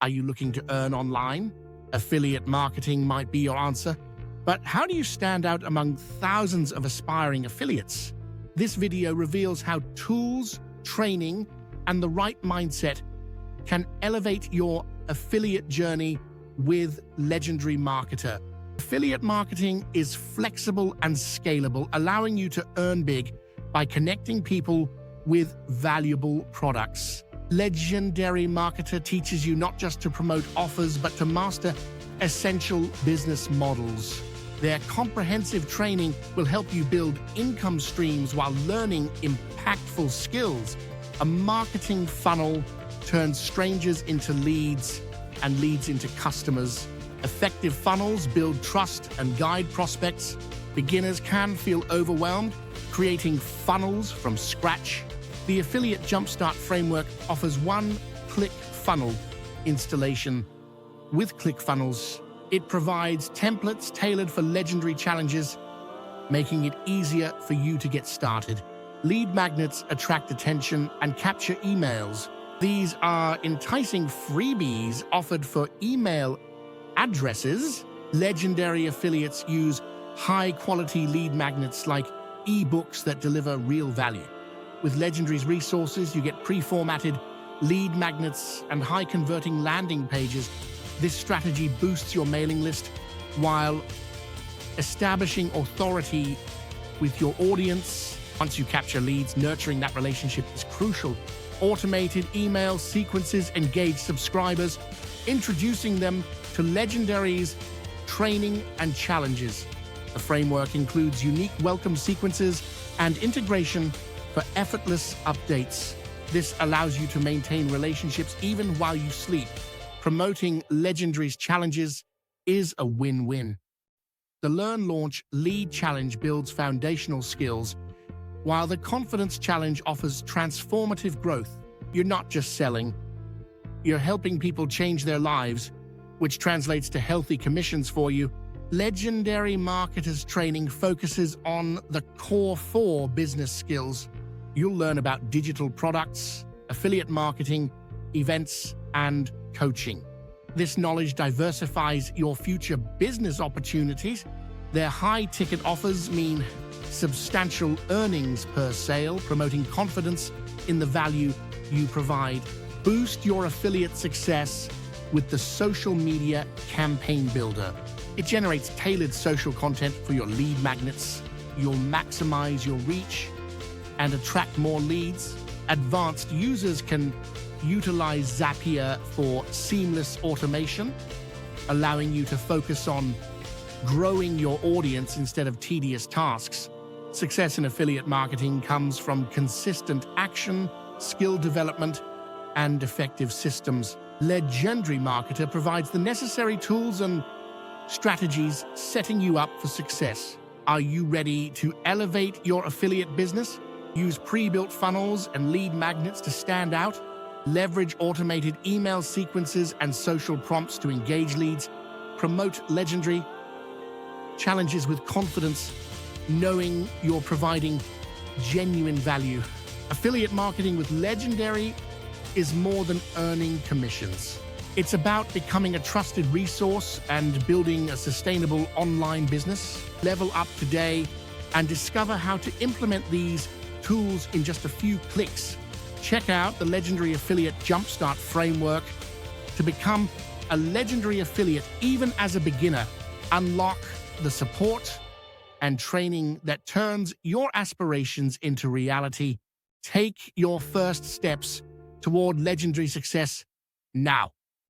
Are you looking to earn online? Affiliate marketing might be your answer. But how do you stand out among thousands of aspiring affiliates? This video reveals how tools, training, and the right mindset can elevate your affiliate journey with Legendary Marketer. Affiliate marketing is flexible and scalable, allowing you to earn big by connecting people with valuable products. Legendary Marketer teaches you not just to promote offers, but to master essential business models. Their comprehensive training will help you build income streams while learning impactful skills. A marketing funnel turns strangers into leads and leads into customers. Effective funnels build trust and guide prospects. Beginners can feel overwhelmed creating funnels from scratch. The Affiliate Jumpstart framework offers one-click funnel installation. With ClickFunnels, it provides templates tailored for legendary challenges, making it easier for you to get started. Lead magnets attract attention and capture emails. These are enticing freebies offered for email addresses. Legendary affiliates use high-quality lead magnets like ebooks that deliver real value. With Legendary's resources, you get pre-formatted lead magnets and high-converting landing pages. This strategy boosts your mailing list while establishing authority with your audience. Once you capture leads, nurturing that relationship is crucial. Automated email sequences engage subscribers, introducing them to Legendary's training and challenges. The framework includes unique welcome sequences and integration for effortless updates. This allows you to maintain relationships even while you sleep. Promoting Legendary's challenges is a win-win. The Learn Launch Lead Challenge builds foundational skills, while the Confidence Challenge offers transformative growth. You're not just selling, you're helping people change their lives, which translates to healthy commissions for you. Legendary Marketer's training focuses on the core 4 business skills. You'll learn about digital products, affiliate marketing, events, and coaching. This knowledge diversifies your future business opportunities. Their high-ticket offers mean substantial earnings per sale, promoting confidence in the value you provide. Boost your affiliate success with the Social Media Campaign Builder. It generates tailored social content for your lead magnets. You'll maximize your reach and attract more leads. Advanced users can utilize Zapier for seamless automation, allowing you to focus on growing your audience instead of tedious tasks. Success in affiliate marketing comes from consistent action, skill development, and effective systems. Legendary Marketer provides the necessary tools and strategies setting you up for success. Are you ready to elevate your affiliate business? Use pre-built funnels and lead magnets to stand out. Leverage automated email sequences and social prompts to engage leads. Promote Legendary challenges with confidence, knowing you're providing genuine value. Affiliate marketing with Legendary is more than earning commissions. It's about becoming a trusted resource and building a sustainable online business. Level up today and discover how to implement these tools in just a few clicks. Check out the Legendary Affiliate Jumpstart framework to become a Legendary affiliate even as a beginner. Unlock the support and training that turns your aspirations into reality. Take your first steps toward Legendary success now.